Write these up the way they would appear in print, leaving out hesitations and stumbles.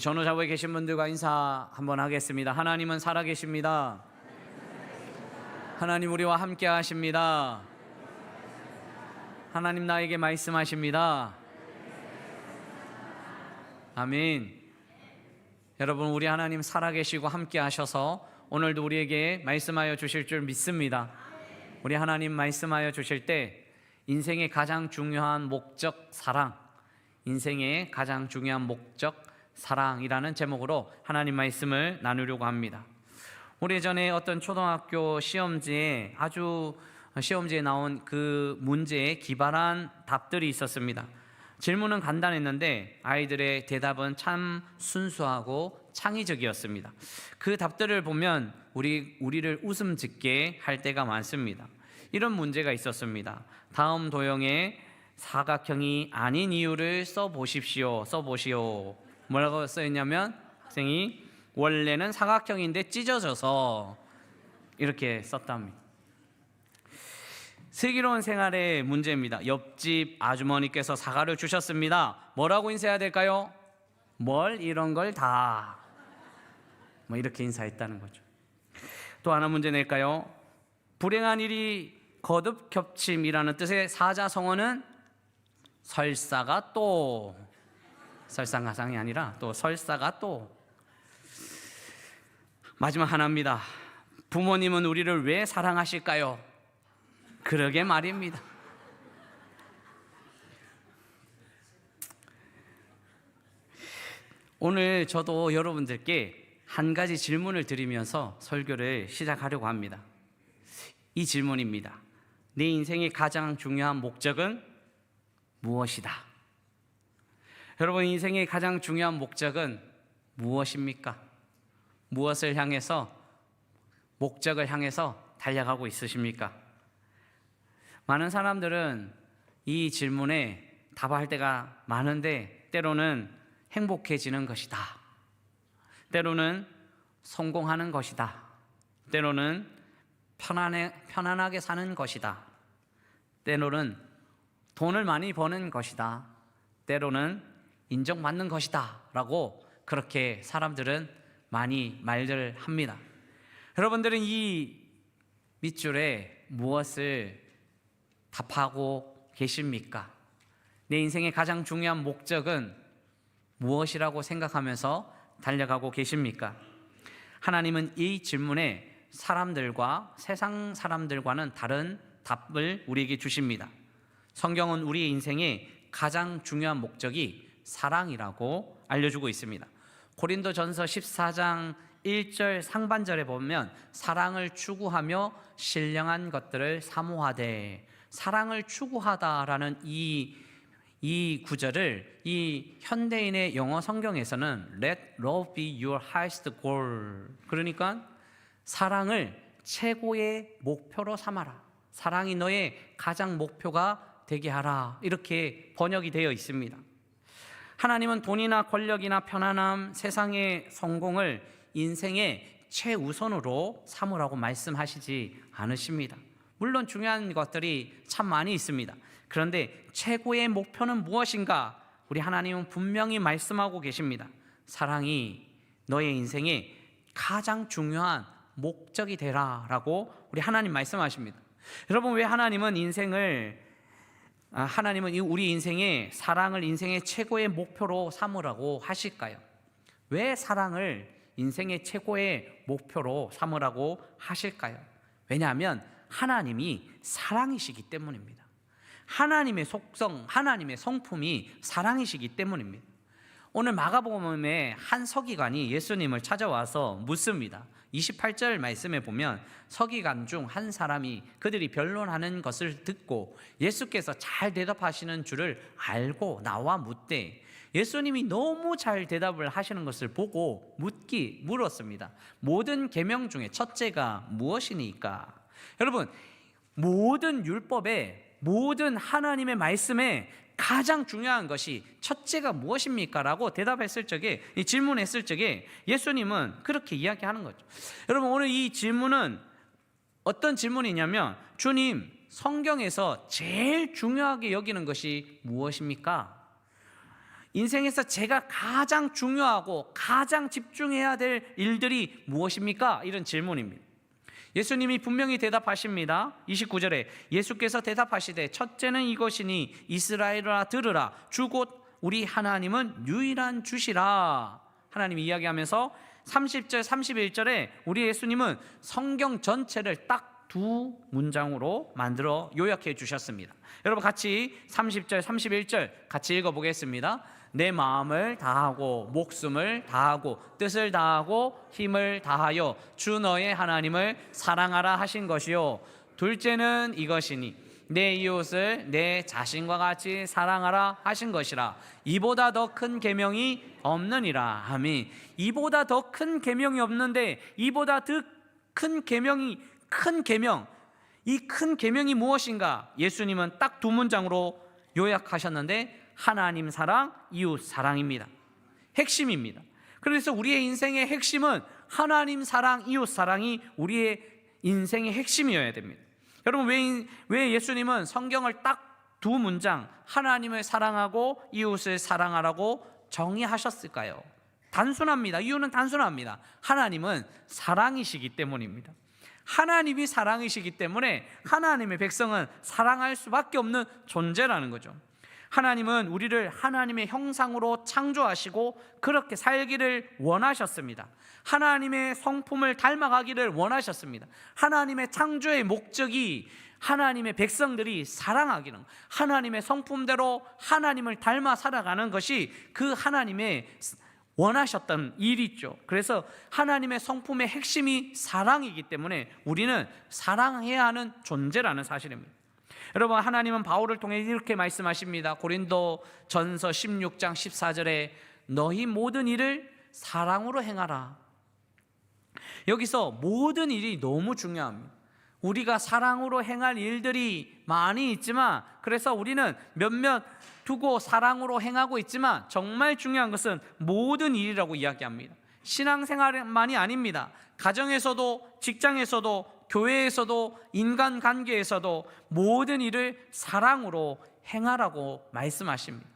전후좌우에 계신 분들과 인사 한번 하겠습니다. 하나님은 살아계십니다. 하나님 우리와 함께 하십니다. 하나님 나에게 말씀하십니다. 아멘. 여러분, 우리 하나님 살아계시고 함께 하셔서 오늘도 우리에게 말씀하여 주실 줄 믿습니다. 우리 하나님 말씀하여 주실 때 인생의 가장 중요한 목적 사랑, 인생의 가장 중요한 목적 사랑이라는 제목으로 하나님 말씀을 나누려고 합니다. 오래전에 어떤 초등학교 시험지에 나온 그 문제에 기발한 답들이 있었습니다. 질문은 간단했는데 아이들의 대답은 참 순수하고 창의적이었습니다. 그 답들을 보면 우리를 웃음 짓게 할 때가 많습니다. 이런 문제가 있었습니다. 다음 도형에 사각형이 아닌 이유를 써보시오. 뭐라고 써있냐면 학생이 원래는 사각형인데 찢어져서 이렇게 썼답니다. 슬기로운 생활의 문제입니다. 옆집 아주머니께서 사과를 주셨습니다. 뭐라고 인사해야 될까요? 뭘 이런 걸 다 이렇게 인사했다는 거죠. 또 하나 문제 낼까요? 불행한 일이 거듭 겹침이라는 뜻의 사자성어는 설사가 또, 설상가상이 아니라 또 설사가 또. 마지막 하나입니다. 부모님은 우리를 왜 사랑하실까요? 그러게 말입니다. 오늘 저도 여러분들께 한 가지 질문을 드리면서 설교를 시작하려고 합니다. 이 질문입니다. 내 인생의 가장 중요한 목적은 무엇이다? 여러분, 인생의 가장 중요한 목적은 무엇입니까? 무엇을 향해서, 목적을 향해서 달려가고 있으십니까? 많은 사람들은 이 질문에 답할 때가 많은데 때로는 행복해지는 것이다, 때로는 성공하는 것이다, 때로는 편안하게 사는 것이다, 때로는 돈을 많이 버는 것이다, 때로는 인정받는 것이다 라고 그렇게 사람들은 많이 말들 합니다. 여러분들은 이 밑줄에 무엇을 답하고 계십니까? 내 인생의 가장 중요한 목적은 무엇이라고 생각하면서 달려가고 계십니까? 하나님은 이 질문에 사람들과 세상 사람들과는 다른 답을 우리에게 주십니다. 성경은 우리의 인생의 가장 중요한 목적이 사랑이라고 알려주고 있습니다. 고린도전서 14장 1절 상반절에 보면 사랑을 추구하며 신령한 것들을 사모하되, 사랑을 추구하다라는 이 구절을 이 현대인의 영어 성경에서는 Let love be your highest goal, 그러니까 사랑을 최고의 목표로 삼아라, 사랑이 너의 가장 목표가 되게 하라, 이렇게 번역이 되어 있습니다. 하나님은 돈이나 권력이나 편안함, 세상의 성공을 인생의 최우선으로 삼으라고 말씀하시지 않으십니다. 물론 중요한 것들이 참 많이 있습니다. 그런데 최고의 목표는 무엇인가? 우리 하나님은 분명히 말씀하고 계십니다. 사랑이 너의 인생의 가장 중요한 목적이 되라라고 우리 하나님 말씀하십니다. 여러분, 왜 하나님은 우리 인생의 사랑을 인생의 최고의 목표로 삼으라고 하실까요? 왜 사랑을 인생의 최고의 목표로 삼으라고 하실까요? 왜냐하면 하나님이 사랑이시기 때문입니다. 하나님의 속성, 하나님의 성품이 사랑이시기 때문입니다. 오늘 마가복음에 한 서기관이 예수님을 찾아와서 묻습니다. 28절 말씀에 보면 서기관 중 한 사람이 그들이 변론하는 것을 듣고 예수께서 잘 대답하시는 줄을 알고 나와 묻되, 예수님이 너무 잘 대답을 하시는 것을 보고 물었습니다. 모든 계명 중에 첫째가 무엇이니까? 여러분, 모든 율법에, 모든 하나님의 말씀에 가장 중요한 것이 첫째가 무엇입니까? 라고 대답했을 적에, 질문했을 적에 예수님은 그렇게 이야기하는 거죠. 여러분, 오늘 이 질문은 어떤 질문이냐면, 주님, 성경에서 제일 중요하게 여기는 것이 무엇입니까? 인생에서 제가 가장 중요하고 가장 집중해야 될 일들이 무엇입니까? 이런 질문입니다. 예수님이 분명히 대답하십니다. 29절에 예수께서 대답하시되 첫째는 이것이니 이스라엘아 들으라 주 곧 우리 하나님은 유일한 주시라. 하나님이 이야기하면서 30절 31절에 우리 예수님은 성경 전체를 딱 두 문장으로 만들어 요약해 주셨습니다. 여러분 같이 30절 31절 같이 읽어보겠습니다. 내 마음을 다하고 목숨을 다하고 뜻을 다하고 힘을 다하여 주 너의 하나님을 사랑하라 하신 것이요 둘째는 이것이니 내 이웃을 내 자신과 같이 사랑하라 하신 것이라. 이보다 더 큰 계명이 없느니라. 아멘. 이보다 더 큰 계명이 없는데 이보다 더 큰 계명이 큰 계명, 이 큰 계명이 무엇인가? 예수님은 딱 두 문장으로 요약하셨는데 하나님 사랑, 이웃 사랑입니다. 핵심입니다. 그래서 우리의 인생의 핵심은 하나님 사랑, 이웃 사랑이 우리의 인생의 핵심이어야 됩니다. 여러분 왜 예수님은 성경을 딱 두 문장 하나님을 사랑하고 이웃을 사랑하라고 정의하셨을까요? 단순합니다. 이유는 단순합니다. 하나님은 사랑이시기 때문입니다. 하나님이 사랑이시기 때문에 하나님의 백성은 사랑할 수밖에 없는 존재라는 거죠. 하나님은 우리를 하나님의 형상으로 창조하시고 그렇게 살기를 원하셨습니다. 하나님의 성품을 닮아가기를 원하셨습니다. 하나님의 창조의 목적이 하나님의 백성들이 사랑하기는, 하나님의 성품대로 하나님을 닮아 살아가는 것이 그 하나님의 원하셨던 일이죠. 그래서 하나님의 성품의 핵심이 사랑이기 때문에 우리는 사랑해야 하는 존재라는 사실입니다. 여러분 하나님은 바울을 통해 이렇게 말씀하십니다. 고린도 전서 16장 14절에 너희 모든 일을 사랑으로 행하라. 여기서 모든 일이 너무 중요합니다. 우리가 사랑으로 행할 일들이 많이 있지만, 그래서 우리는 몇몇 두고 사랑으로 행하고 있지만 정말 중요한 것은 모든 일이라고 이야기합니다. 신앙생활만이 아닙니다. 가정에서도 직장에서도 교회에서도 인간관계에서도 모든 일을 사랑으로 행하라고 말씀하십니다.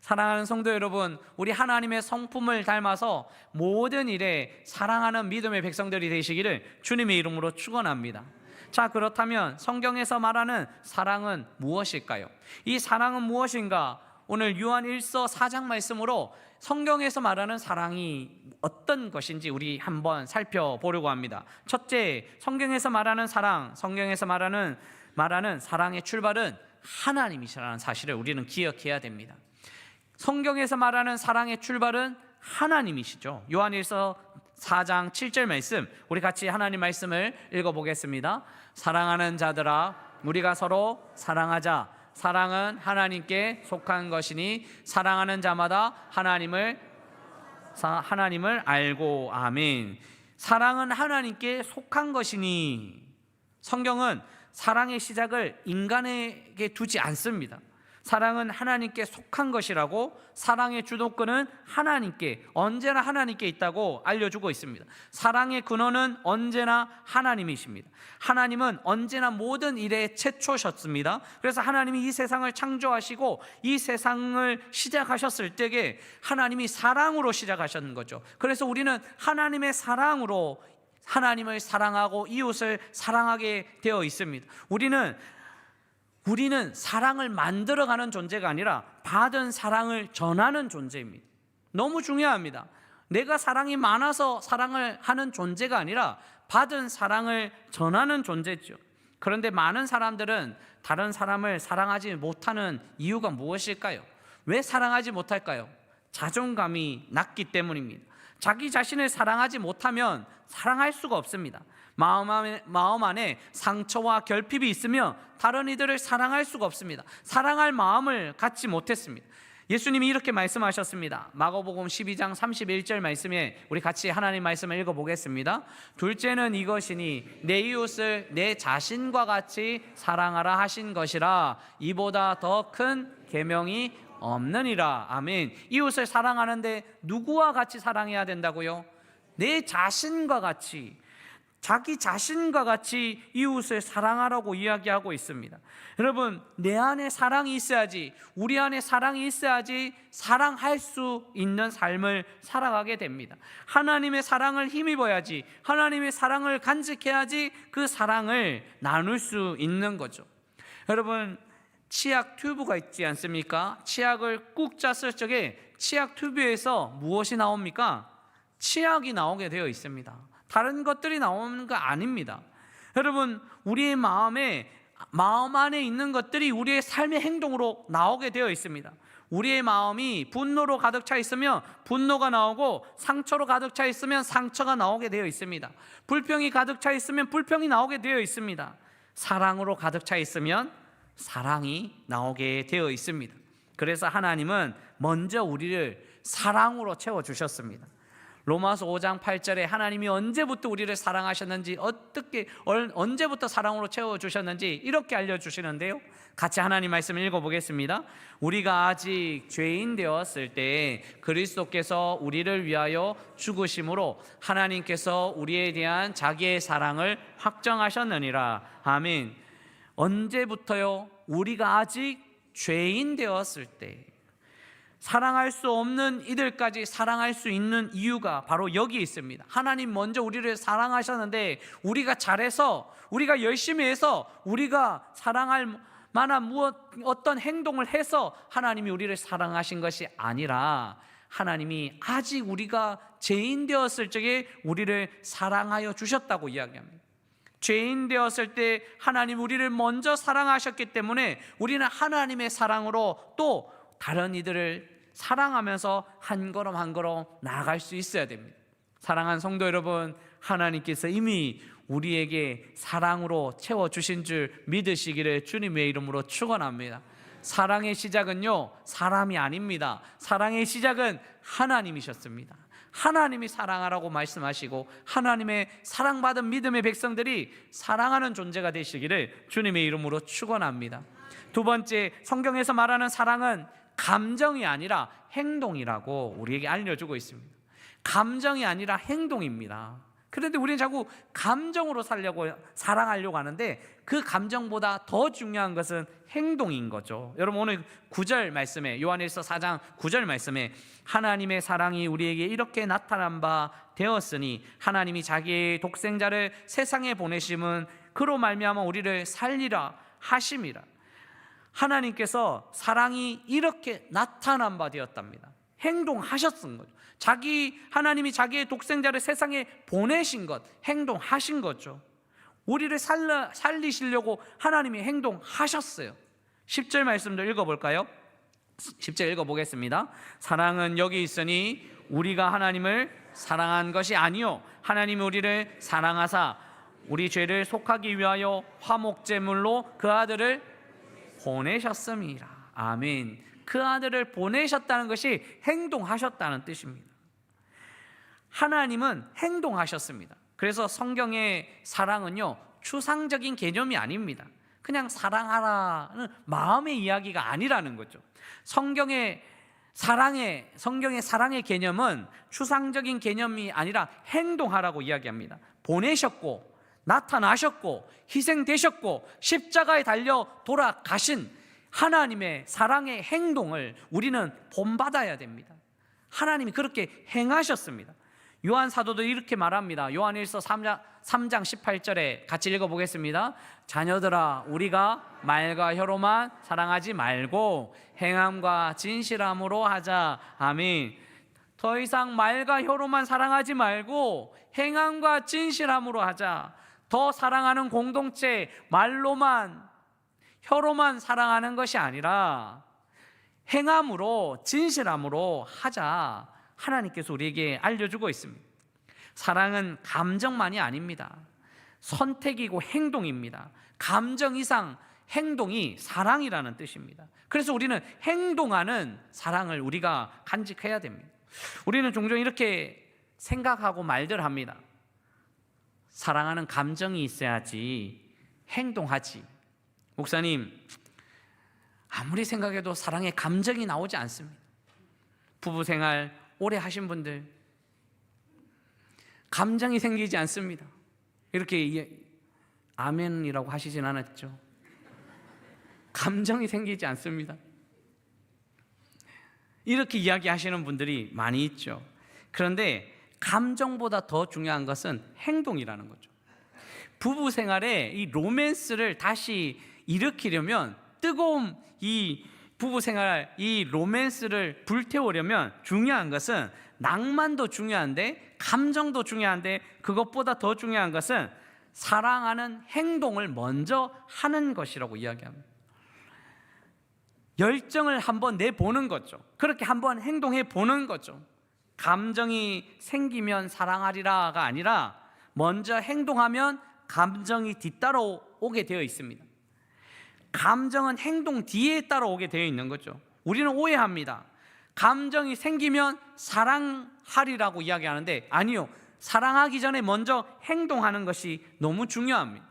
사랑하는 성도 여러분, 우리 하나님의 성품을 닮아서 모든 일에 사랑하는 믿음의 백성들이 되시기를 주님의 이름으로 축원합니다. 자, 그렇다면 성경에서 말하는 사랑은 무엇일까요? 이 사랑은 무엇인가? 오늘 요한 1서 4장 말씀으로 성경에서 말하는 사랑이 어떤 것인지 우리 한번 살펴보려고 합니다. 첫째, 성경에서 말하는 사랑, 성경에서 말하는 사랑의 출발은 하나님이시라는 사실을 우리는 기억해야 됩니다. 성경에서 말하는 사랑의 출발은 하나님이시죠. 요한 1서 4장 7절 말씀, 우리 같이 하나님 말씀을 읽어보겠습니다. 사랑하는 자들아, 우리가 서로 사랑하자. 사랑은 하나님께 속한 것이니 사랑하는 자마다 하나님을 알고. 아멘. 사랑은 하나님께 속한 것이니, 성경은 사랑의 시작을 인간에게 두지 않습니다. 사랑은 하나님께 속한 것이라고, 사랑의 주도권은 하나님께, 언제나 하나님께 있다고 알려주고 있습니다. 사랑의 근원은 언제나 하나님이십니다. 하나님은 언제나 모든 일의 최초셨습니다. 그래서 하나님이 이 세상을 창조하시고 이 세상을 시작하셨을 때에 하나님이 사랑으로 시작하셨는 거죠. 그래서 우리는 하나님의 사랑으로 하나님을 사랑하고 이웃을 사랑하게 되어 있습니다. 우리는 사랑을 만들어가는 존재가 아니라 받은 사랑을 전하는 존재입니다. 너무 중요합니다. 내가 사랑이 많아서 사랑을 하는 존재가 아니라 받은 사랑을 전하는 존재죠. 그런데 많은 사람들은 다른 사람을 사랑하지 못하는 이유가 무엇일까요? 왜 사랑하지 못할까요? 자존감이 낮기 때문입니다. 자기 자신을 사랑하지 못하면 사랑할 수가 없습니다. 마음 안에 상처와 결핍이 있으면 다른 이들을 사랑할 수가 없습니다. 사랑할 마음을 갖지 못했습니다. 예수님이 이렇게 말씀하셨습니다. 마가복음 12장 31절 말씀에 우리 같이 하나님 말씀을 읽어보겠습니다. 둘째는 이것이니 내 이웃을 내 자신과 같이 사랑하라 하신 것이라. 이보다 더 큰 계명이 없느니라. 아멘. 이웃을 사랑하는데 누구와 같이 사랑해야 된다고요? 내 자신과 같이. 자기 자신과 같이 이웃을 사랑하라고 이야기하고 있습니다. 여러분, 내 안에 사랑이 있어야지, 우리 안에 사랑이 있어야지 사랑할 수 있는 삶을 살아가게 됩니다. 하나님의 사랑을 힘입어야지, 하나님의 사랑을 간직해야지 그 사랑을 나눌 수 있는 거죠. 여러분, 치약 튜브가 있지 않습니까? 치약을 꾹 짰을 적에 치약 튜브에서 무엇이 나옵니까? 치약이 나오게 되어 있습니다. 다른 것들이 나오는 거 아닙니다. 여러분, 우리의 마음 안에 있는 것들이 우리의 삶의 행동으로 나오게 되어 있습니다. 우리의 마음이 분노로 가득 차 있으면 분노가 나오고, 상처로 가득 차 있으면 상처가 나오게 되어 있습니다. 불평이 가득 차 있으면 불평이 나오게 되어 있습니다. 사랑으로 가득 차 있으면 사랑이 나오게 되어 있습니다. 그래서 하나님은 먼저 우리를 사랑으로 채워주셨습니다. 로마서 5장 8절에 하나님이 언제부터 우리를 사랑하셨는지, 언제부터 사랑으로 채워주셨는지 이렇게 알려주시는데요, 같이 하나님 말씀을 읽어보겠습니다. 우리가 아직 죄인 되었을 때 그리스도께서 우리를 위하여 죽으심으로 하나님께서 우리에 대한 자기의 사랑을 확정하셨느니라. 아멘. 언제부터요? 우리가 아직 죄인 되었을 때. 사랑할 수 없는 이들까지 사랑할 수 있는 이유가 바로 여기 있습니다. 하나님 먼저 우리를 사랑하셨는데, 우리가 잘해서, 우리가 열심히 해서, 우리가 사랑할 만한 어떤 행동을 해서 하나님이 우리를 사랑하신 것이 아니라, 하나님이 아직 우리가 죄인 되었을 적에 우리를 사랑하여 주셨다고 이야기합니다. 죄인 되었을 때 하나님 우리를 먼저 사랑하셨기 때문에 우리는 하나님의 사랑으로 또 다른 이들을 사랑하면서 한 걸음 한 걸음 나아갈 수 있어야 됩니다. 사랑하는 성도 여러분, 하나님께서 이미 우리에게 사랑으로 채워주신 줄 믿으시기를 주님의 이름으로 축원합니다. 사랑의 시작은요, 사람이 아닙니다. 사랑의 시작은 하나님이셨습니다. 하나님이 사랑하라고 말씀하시고, 하나님의 사랑받은 믿음의 백성들이 사랑하는 존재가 되시기를 주님의 이름으로 축원합니다. 두 번째, 성경에서 말하는 사랑은 감정이 아니라 행동이라고 우리에게 알려주고 있습니다. 감정이 아니라 행동입니다. 그런데 우리는 자꾸 감정으로 사랑하려고 하는데, 그 감정보다 더 중요한 것은 행동인 거죠. 여러분, 오늘 9절 말씀에, 요한일서 4장 9절 말씀에 하나님의 사랑이 우리에게 이렇게 나타난 바 되었으니 하나님이 자기의 독생자를 세상에 보내심은 그로 말미암아 우리를 살리라 하심이라. 하나님께서 사랑이 이렇게 나타난 바 되었답니다. 행동하셨은 거죠. 하나님이 자기의 독생자를 세상에 보내신 것, 행동하신 거죠. 우리를 살리시려고 하나님이 행동하셨어요. 10절 말씀도 읽어볼까요? 10절 읽어보겠습니다. 사랑은 여기 있으니 우리가 하나님을 사랑한 것이 아니요 하나님이 우리를 사랑하사 우리 죄를 속하기 위하여 화목제물로 그 아들을 보내셨음이라. 아멘. 그 아들을 보내셨다는 것이 행동하셨다는 뜻입니다. 하나님은 행동하셨습니다. 그래서 성경의 사랑은요, 추상적인 개념이 아닙니다. 그냥 사랑하라는 마음의 이야기가 아니라는 거죠. 성경의 사랑의 개념은 추상적인 개념이 아니라 행동하라고 이야기합니다. 보내셨고, 나타나셨고, 희생되셨고, 십자가에 달려 돌아가신 하나님의 사랑의 행동을 우리는 본받아야 됩니다. 하나님이 그렇게 행하셨습니다. 요한 사도도 이렇게 말합니다. 요한일서 3장 18절에 같이 읽어보겠습니다. 자녀들아, 우리가 말과 혀로만 사랑하지 말고 행함과 진실함으로 하자. 아멘. 더 이상 말과 혀로만 사랑하지 말고 행함과 진실함으로 하자. 더 사랑하는 공동체, 말로만 혀로만 사랑하는 것이 아니라 행함으로, 진실함으로 하자. 하나님께서 우리에게 알려주고 있습니다. 사랑은 감정만이 아닙니다. 선택이고 행동입니다. 감정 이상 행동이 사랑이라는 뜻입니다. 그래서 우리는 행동하는 사랑을 우리가 간직해야 됩니다. 우리는 종종 이렇게 생각하고 말들 합니다. 사랑하는 감정이 있어야지 행동하지. 목사님, 아무리 생각해도 사랑의 감정이 나오지 않습니다. 부부생활 오래 하신 분들, 감정이 생기지 않습니다. 이렇게 아멘이라고 하시진 않았죠. 감정이 생기지 않습니다. 이렇게 이야기하시는 분들이 많이 있죠. 그런데 감정보다 더 중요한 것은 행동이라는 거죠. 부부 생활에 이 로맨스를 다시 일으키려면, 뜨거운 이 부부 생활, 이 로맨스를 불태우려면 중요한 것은, 낭만도 중요한데 감정도 중요한데 그것보다 더 중요한 것은 사랑하는 행동을 먼저 하는 것이라고 이야기합니다. 열정을 한번 내보는 거죠. 그렇게 한번 행동해 보는 거죠. 감정이 생기면 사랑하리라가 아니라 먼저 행동하면 감정이 뒤따라오게 되어 있습니다. 감정은 행동 뒤에 따라오게 되어 있는 거죠. 우리는 오해합니다. 감정이 생기면 사랑하리라고 이야기하는데, 아니요, 사랑하기 전에 먼저 행동하는 것이 너무 중요합니다.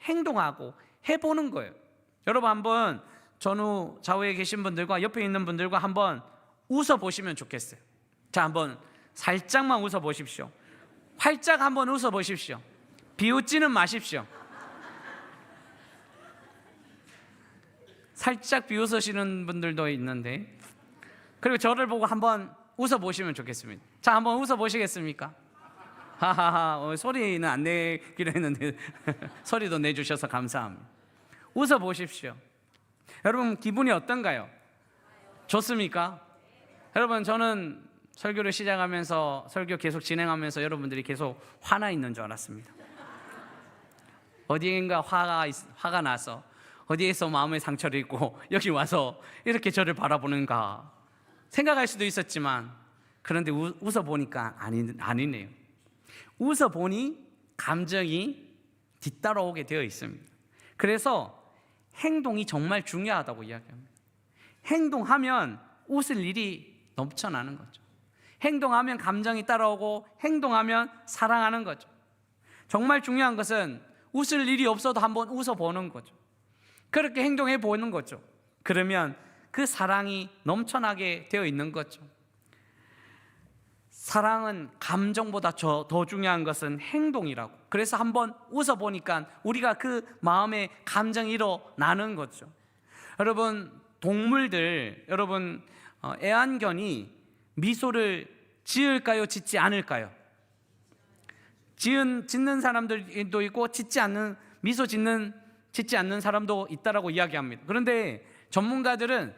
행동하고 해보는 거예요. 여러분, 한번 전후 좌우에 계신 분들과 옆에 있는 분들과 한번 웃어보시면 좋겠어요. 자, 한번 살짝만 웃어보십시오. 활짝 한번 웃어보십시오. 비웃지는 마십시오. 살짝 비웃으시는 분들도 있는데, 그리고 저를 보고 한번 웃어보시면 좋겠습니다. 자, 한번 웃어보시겠습니까? 하하하. 소리는 안 내기로 했는데 소리도 내주셔서 감사합니다. 웃어보십시오. 여러분, 기분이 어떤가요? 좋습니까? 여러분, 저는 설교를 시작하면서, 설교 계속 진행하면서 여러분들이 계속 화나 있는 줄 알았습니다. 어디인가 화가 나서, 어디에서 마음의 상처를 입고 여기 와서 이렇게 저를 바라보는가 생각할 수도 있었지만, 그런데 웃어보니까 아니네요. 웃어보니 감정이 뒤따라오게 되어 있습니다. 그래서 행동이 정말 중요하다고 이야기합니다. 행동하면 웃을 일이 넘쳐나는 거죠. 행동하면 감정이 따라오고, 행동하면 사랑하는 거죠. 정말 중요한 것은 웃을 일이 없어도 한번 웃어보는 거죠. 그렇게 행동해 보는 거죠. 그러면 그 사랑이 넘쳐나게 되어 있는 거죠. 사랑은 감정보다 더 중요한 것은 행동이라고. 그래서 한번 웃어보니까 우리가 그 마음에 감정이 일어나는 거죠. 여러분, 동물들, 여러분, 애완견이 미소를 지을까요? 짓지 않을까요? 짓는 사람들도 있고 미소 짓지 않는 사람도 있다라고 이야기합니다. 그런데 전문가들은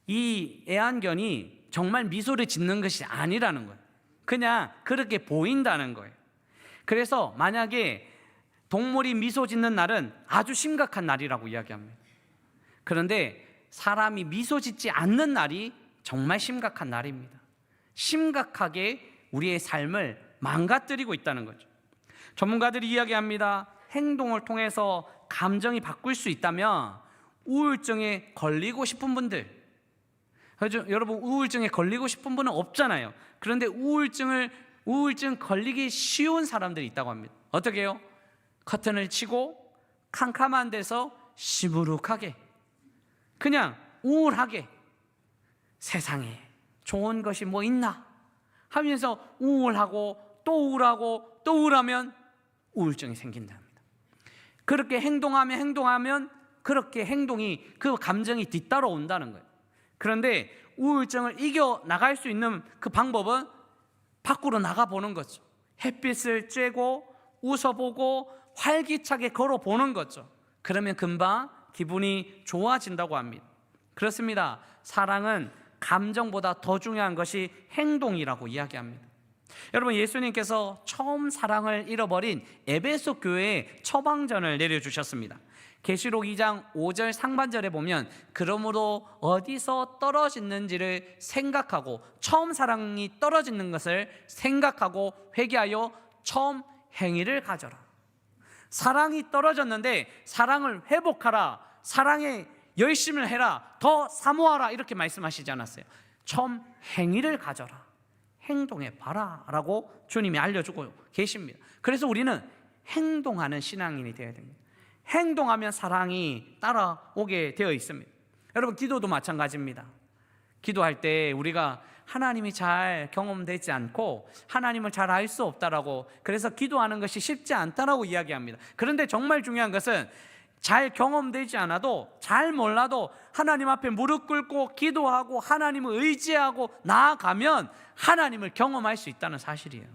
이 애완견이 정말 미소를 짓는 것이 아니라는 거예요. 그냥 그렇게 보인다는 거예요. 그래서 만약에 동물이 미소 짓는 날은 아주 심각한 날이라고 이야기합니다. 그런데 사람이 미소 짓지 않는 날이 정말 심각한 날입니다. 심각하게 우리의 삶을 망가뜨리고 있다는 거죠. 전문가들이 이야기합니다. 행동을 통해서 감정이 바꿀 수 있다면 우울증에 걸리고 싶은 분들, 여러분, 우울증에 걸리고 싶은 분은 없잖아요. 그런데 우울증 걸리기 쉬운 사람들이 있다고 합니다. 어떻게 해요? 커튼을 치고 캄캄한 데서 시무룩하게, 그냥 우울하게, 세상에 좋은 것이 뭐 있나 하면서 우울하고 또 우울하고 또 우울하면 우울증이 생긴답니다. 그렇게 행동하면 그렇게 그 감정이 뒤따라온다는 거예요. 그런데 우울증을 이겨나갈 수 있는 그 방법은 밖으로 나가보는 거죠. 햇빛을 쬐고 웃어보고 활기차게 걸어보는 거죠. 그러면 금방 기분이 좋아진다고 합니다. 그렇습니다. 사랑은 감정보다 더 중요한 것이 행동이라고 이야기합니다. 여러분, 예수님께서 처음 사랑을 잃어버린 에베소 교회에 처방전을 내려주셨습니다. 계시록 2장 5절 상반절에 보면, 그러므로 어디서 떨어졌는지를 생각하고, 처음 사랑이 떨어지는 것을 생각하고 회개하여 처음 행위를 가져라. 사랑이 떨어졌는데 사랑을 회복하라, 사랑에 열심을 해라, 더 사모하라, 이렇게 말씀하시지 않았어요. 처음 행위를 가져라, 행동해 봐라 라고 주님이 알려주고 계십니다. 그래서 우리는 행동하는 신앙인이 되어야 됩니다. 행동하면 사랑이 따라오게 되어 있습니다. 여러분, 기도도 마찬가지입니다. 기도할 때 우리가 하나님이 잘 경험되지 않고 하나님을 잘 알 수 없다라고, 그래서 기도하는 것이 쉽지 않다라고 이야기합니다. 그런데 정말 중요한 것은 잘 경험되지 않아도, 잘 몰라도 하나님 앞에 무릎 꿇고 기도하고 하나님을 의지하고 나아가면 하나님을 경험할 수 있다는 사실이에요.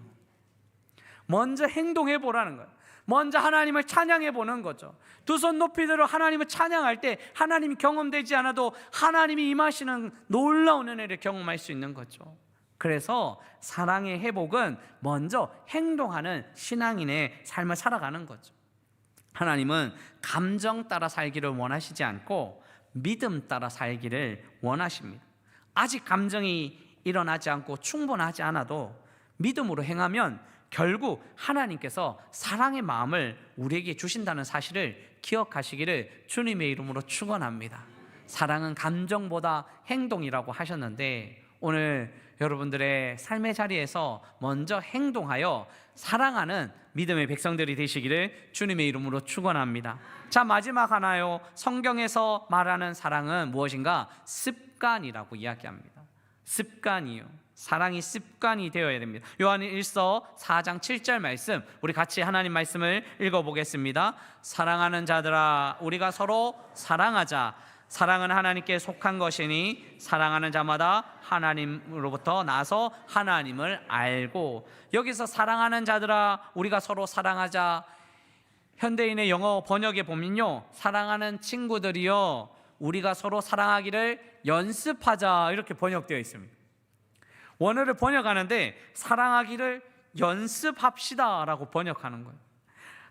먼저 행동해 보라는 거예요. 먼저 하나님을 찬양해 보는 거죠. 두 손 높이 들어 하나님을 찬양할 때 하나님이 경험되지 않아도 하나님이 임하시는 놀라운 은혜를 경험할 수 있는 거죠. 그래서 사랑의 회복은 먼저 행동하는 신앙인의 삶을 살아가는 거죠. 하나님은 감정 따라 살기를 원하시지 않고 믿음 따라 살기를 원하십니다. 아직 감정이 일어나지 않고 충분하지 않아도 믿음으로 행하면 결국 하나님께서 사랑의 마음을 우리에게 주신다는 사실을 기억하시기를 주님의 이름으로 축원합니다. 사랑은 감정보다 행동이라고 하셨는데, 오늘 여러분들의 삶의 자리에서 먼저 행동하여 사랑하는 믿음의 백성들이 되시기를 주님의 이름으로 축원합니다. 자, 마지막 하나요. 성경에서 말하는 사랑은 무엇인가? 습관이라고 이야기합니다. 습관이요. 사랑이 습관이 되어야 됩니다. 요한일서 4장 7절 말씀, 우리 같이 하나님 말씀을 읽어보겠습니다. 사랑하는 자들아, 우리가 서로 사랑하자. 사랑은 하나님께 속한 것이니 사랑하는 자마다 하나님으로부터 나서 하나님을 알고. 여기서 사랑하는 자들아, 우리가 서로 사랑하자. 현대인의 영어 번역에 보면요, 사랑하는 친구들이여, 우리가 서로 사랑하기를 연습하자, 이렇게 번역되어 있습니다. 원어를 번역하는데 사랑하기를 연습합시다 라고 번역하는 거예요.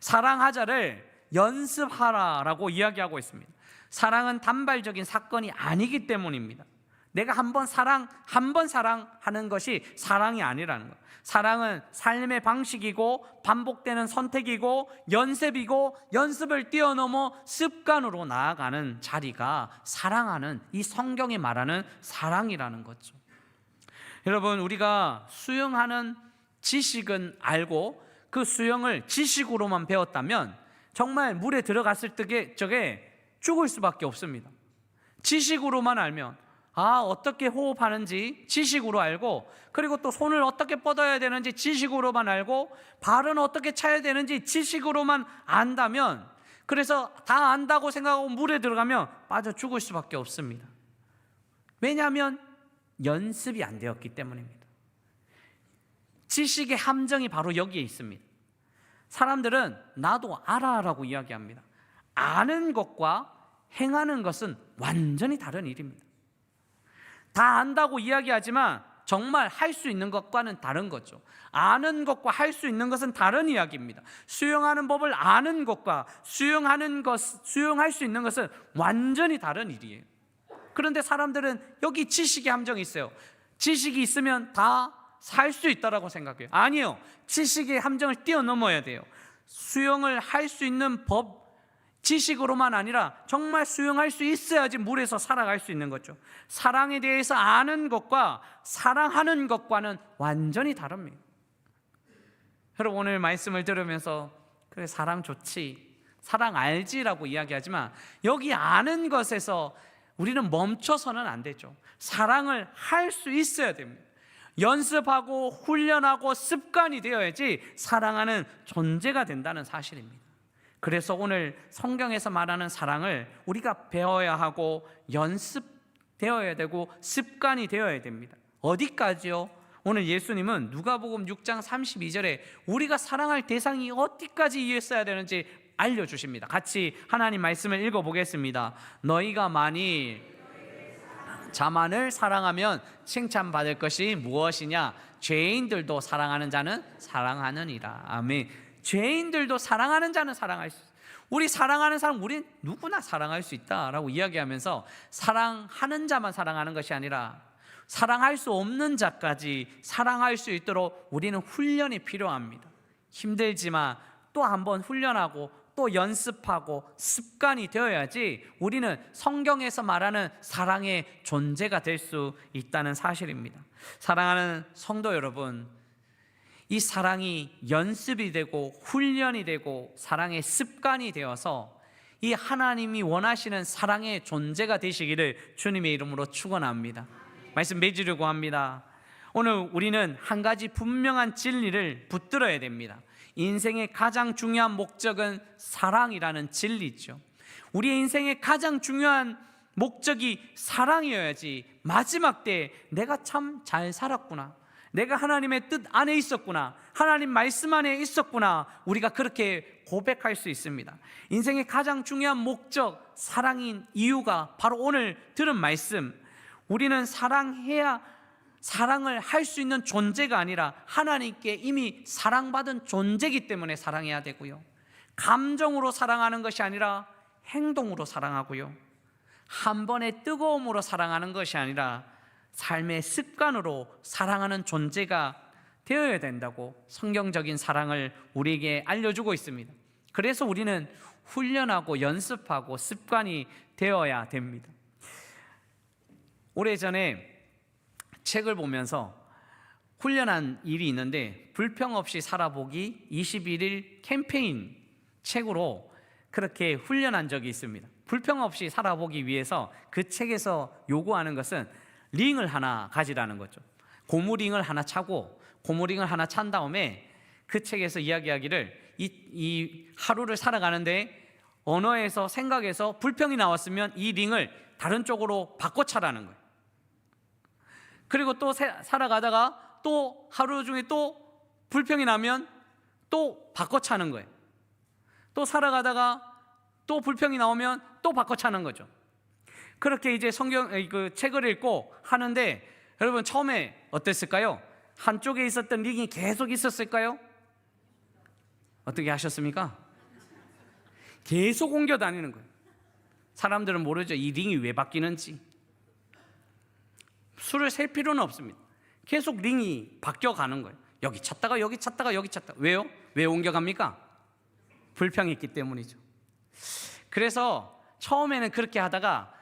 사랑하자를 연습하라라고 이야기하고 있습니다. 사랑은 단발적인 사건이 아니기 때문입니다. 내가 한 번 사랑하는 것이 사랑이 아니라는 거예요. 사랑은 삶의 방식이고 반복되는 선택이고 연습이고, 연습을 뛰어넘어 습관으로 나아가는 자리가 사랑하는, 이 성경이 말하는 사랑이라는 거죠. 여러분, 우리가 수영하는 지식은 알고 그 수영을 지식으로만 배웠다면 정말 물에 들어갔을 적에 죽을 수밖에 없습니다. 지식으로만 알면, 어떻게 호흡하는지 지식으로 알고, 그리고 또 손을 어떻게 뻗어야 되는지 지식으로만 알고, 발은 어떻게 차야 되는지 지식으로만 안다면, 그래서 다 안다고 생각하고 물에 들어가면 빠져 죽을 수밖에 없습니다. 왜냐하면 연습이 안 되었기 때문입니다. 지식의 함정이 바로 여기에 있습니다. 사람들은 나도 알아라고 이야기합니다. 아는 것과 행하는 것은 완전히 다른 일입니다. 다 안다고 이야기하지만 정말 할 수 있는 것과는 다른 거죠. 아는 것과 할 수 있는 것은 다른 이야기입니다. 수영하는 법을 아는 것과 수영할 수 있는 것은 완전히 다른 일이에요. 그런데 사람들은 여기 지식의 함정이 있어요. 지식이 있으면 다 살 수 있다라고 생각해요. 아니요, 지식의 함정을 뛰어넘어야 돼요. 수영을 할 수 있는 법, 지식으로만 아니라 정말 수영할 수 있어야지 물에서 살아갈 수 있는 거죠. 사랑에 대해서 아는 것과 사랑하는 것과는 완전히 다릅니다. 여러분, 오늘 말씀을 들으면서 그래, 사랑 좋지, 사랑 알지라고 이야기하지만 여기 아는 것에서 우리는 멈춰서는 안 되죠. 사랑을 할 수 있어야 됩니다. 연습하고 훈련하고 습관이 되어야지 사랑하는 존재가 된다는 사실입니다. 그래서 오늘 성경에서 말하는 사랑을 우리가 배워야 하고 연습되어야 되고 습관이 되어야 됩니다. 어디까지요? 오늘 예수님은 누가복음 6장 32절에 우리가 사랑할 대상이 어디까지 이해했어야 되는지 알려주십니다. 같이 하나님 말씀을 읽어보겠습니다. 너희가 만일 자만을 사랑하면 칭찬받을 것이 무엇이냐? 죄인들도 사랑하는 자는 사랑하느니라. 아멘. 죄인들도 사랑하는 자는 사랑할 수 있어요. 우리 사랑하는 사람, 우린 누구나 사랑할 수 있다라고 이야기하면서 사랑하는 자만 사랑하는 것이 아니라 사랑할 수 없는 자까지 사랑할 수 있도록 우리는 훈련이 필요합니다. 힘들지만 또 한번 훈련하고 또 연습하고 습관이 되어야지 우리는 성경에서 말하는 사랑의 존재가 될 수 있다는 사실입니다. 사랑하는 성도 여러분, 이 사랑이 연습이 되고 훈련이 되고 사랑의 습관이 되어서 이 하나님이 원하시는 사랑의 존재가 되시기를 주님의 이름으로 축원합니다. 말씀 맺으려고 합니다. 오늘 우리는 한 가지 분명한 진리를 붙들어야 됩니다. 인생의 가장 중요한 목적은 사랑이라는 진리죠. 우리의 인생의 가장 중요한 목적이 사랑이어야지 마지막 때 내가 참 잘 살았구나, 내가 하나님의 뜻 안에 있었구나, 하나님 말씀 안에 있었구나, 우리가 그렇게 고백할 수 있습니다. 인생의 가장 중요한 목적, 사랑인 이유가 바로 오늘 들은 말씀, 우리는 사랑을 할 수 있는 존재가 아니라 하나님께 이미 사랑받은 존재이기 때문에 사랑해야 되고요, 감정으로 사랑하는 것이 아니라 행동으로 사랑하고요, 한 번의 뜨거움으로 사랑하는 것이 아니라 삶의 습관으로 사랑하는 존재가 되어야 된다고 성경적인 사랑을 우리에게 알려주고 있습니다. 그래서 우리는 훈련하고 연습하고 습관이 되어야 됩니다. 오래전에 책을 보면서 훈련한 일이 있는데, 불평 없이 살아보기 21일 캠페인 책으로 그렇게 훈련한 적이 있습니다. 불평 없이 살아보기 위해서 그 책에서 요구하는 것은 링을 하나 가지라는 거죠. 고무링을 하나 차고, 고무링을 하나 찬 다음에 그 책에서 이야기하기를 이 하루를 살아가는데 언어에서 생각에서 불평이 나왔으면 이 링을 다른 쪽으로 바꿔 차라는 거예요. 그리고 또 살아가다가 또 하루 중에 또 불평이 나면 또 바꿔 차는 거예요. 또 살아가다가 또 불평이 나오면 또 바꿔 차는 거죠. 그렇게 이제 그 책을 읽고 하는데, 여러분 처음에 어땠을까요? 한쪽에 있었던 링이 계속 있었을까요? 어떻게 하셨습니까? 계속 옮겨 다니는 거예요. 사람들은 모르죠, 이 링이 왜 바뀌는지. 수를 셀 필요는 없습니다. 계속 링이 바뀌어가는 거예요. 여기 찾다가 여기 찾다가 여기 찾다가. 왜요? 왜 옮겨갑니까? 불평이 있기 때문이죠. 그래서 처음에는 그렇게 하다가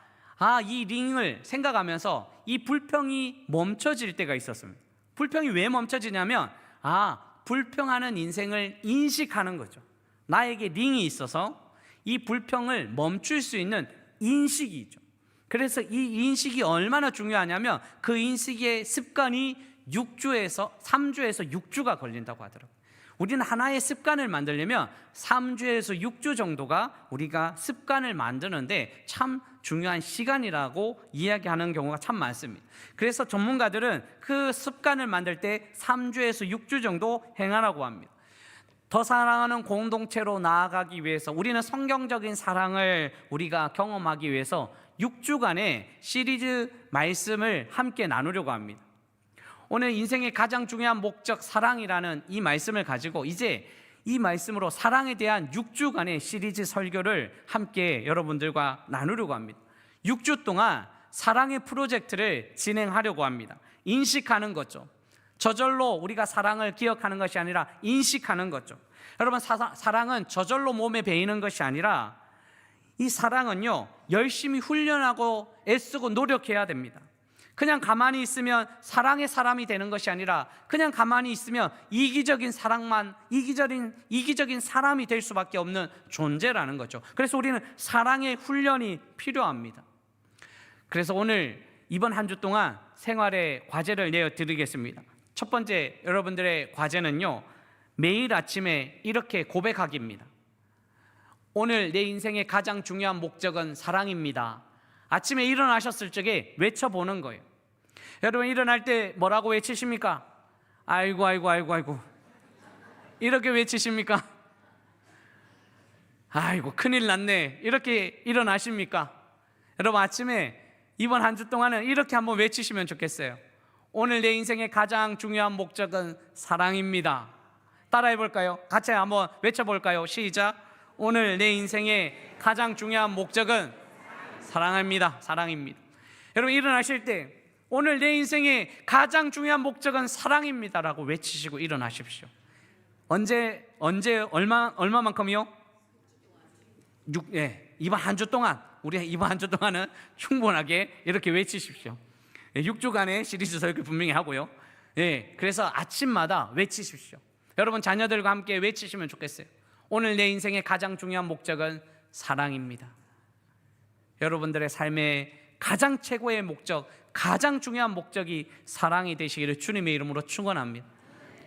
이 링을 생각하면서 이 불평이 멈춰질 때가 있었습니다. 불평이 왜 멈춰지냐면 불평하는 인생을 인식하는 거죠. 나에게 링이 있어서 이 불평을 멈출 수 있는 인식이 있죠. 그래서 이 인식이 얼마나 중요하냐면 그 인식의 습관이 3주에서 6주가 걸린다고 하더라고요. 우리는 하나의 습관을 만들려면 3주에서 6주 정도가 우리가 습관을 만드는데 참 중요한 시간이라고 이야기하는 경우가 참 많습니다. 그래서 전문가들은 그 습관을 만들 때 3주에서 6주 정도 행하라고 합니다. 더 사랑하는 공동체로 나아가기 위해서, 우리는 성경적인 사랑을 우리가 경험하기 위해서 6주간의 시리즈 말씀을 함께 나누려고 합니다. 오늘 인생의 가장 중요한 목적, 사랑이라는 이 말씀을 가지고 이제 이 말씀으로 사랑에 대한 6주간의 시리즈 설교를 함께 여러분들과 나누려고 합니다. 6주 동안 사랑의 프로젝트를 진행하려고 합니다. 인식하는 거죠. 저절로 우리가 사랑을 기억하는 것이 아니라 인식하는 거죠. 여러분, 사랑은 저절로 몸에 배이는 것이 아니라, 이 사랑은요, 열심히 훈련하고 애쓰고 노력해야 됩니다. 그냥 가만히 있으면 사랑의 사람이 되는 것이 아니라, 그냥 가만히 있으면 이기적인 사람이 될 수밖에 없는 존재라는 거죠. 그래서 우리는 사랑의 훈련이 필요합니다. 그래서 오늘 이번 한 주 동안 생활의 과제를 내어드리겠습니다. 첫 번째, 여러분들의 과제는요, 매일 아침에 이렇게 고백하기입니다. 오늘 내 인생의 가장 중요한 목적은 사랑입니다. 아침에 일어나셨을 적에 외쳐보는 거예요. 여러분, 일어날 때 뭐라고 외치십니까? 아이고 아이고 아이고 아이고 이렇게 외치십니까? 아이고 큰일 났네 이렇게 일어나십니까? 여러분, 아침에 이번 한 주 동안은 이렇게 한번 외치시면 좋겠어요. 오늘 내 인생의 가장 중요한 목적은 사랑입니다. 따라해 볼까요? 같이 한번 외쳐볼까요? 시작. 오늘 내 인생의 가장 중요한 목적은 사랑입니다. 사랑입니다. 여러분, 일어나실 때 오늘 내 인생의 가장 중요한 목적은 사랑입니다라고 외치시고 일어나십시오. 언제 얼마만큼이요? 이번 한 주 동안, 우리 이번 한 주 동안은 충분하게 이렇게 외치십시오. 6주간의 시리즈 설교 분명히 하고요. 그래서 아침마다 외치십시오. 여러분, 자녀들과 함께 외치시면 좋겠어요. 오늘 내 인생의 가장 중요한 목적은 사랑입니다. 여러분들의 삶의 가장 최고의 목적, 가장 중요한 목적이 사랑이 되시기를 주님의 이름으로 축원합니다.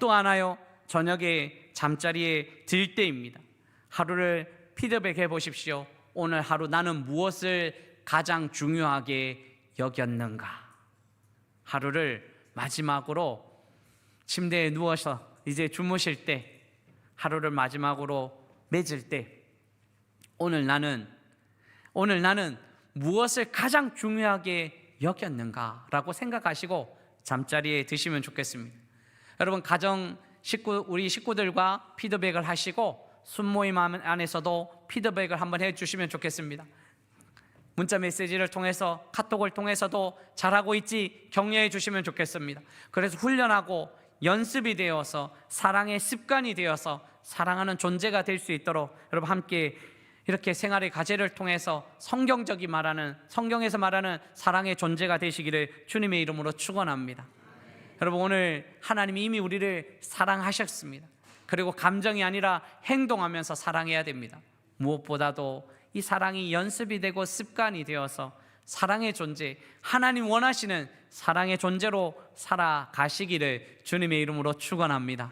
또 하나요, 저녁에 잠자리에 들 때입니다. 하루를 피드백해 보십시오. 오늘 하루 나는 무엇을 가장 중요하게 여겼는가? 하루를 마지막으로 침대에 누워서 이제 주무실 때, 하루를 마지막으로 맺을 때, 오늘 나는 무엇을 가장 중요하게 여겼는가라고 생각하시고 잠자리에 드시면 좋겠습니다. 여러분, 우리 식구들과 피드백을 하시고 순모임 안에서도 피드백을 한번 해주시면 좋겠습니다. 문자 메시지를 통해서, 카톡을 통해서도 잘하고 있지 격려해 주시면 좋겠습니다. 그래서 훈련하고 연습이 되어서 사랑의 습관이 되어서 사랑하는 존재가 될 수 있도록 여러분 함께 이렇게 생활의 과제를 통해서 성경에서 말하는 사랑의 존재가 되시기를 주님의 이름으로 축원합니다. 여러분, 오늘 하나님이 이미 우리를 사랑하셨습니다. 그리고 감정이 아니라 행동하면서 사랑해야 됩니다. 무엇보다도 이 사랑이 연습이 되고 습관이 되어서 사랑의 존재, 하나님 원하시는 사랑의 존재로 살아가시기를 주님의 이름으로 축원합니다.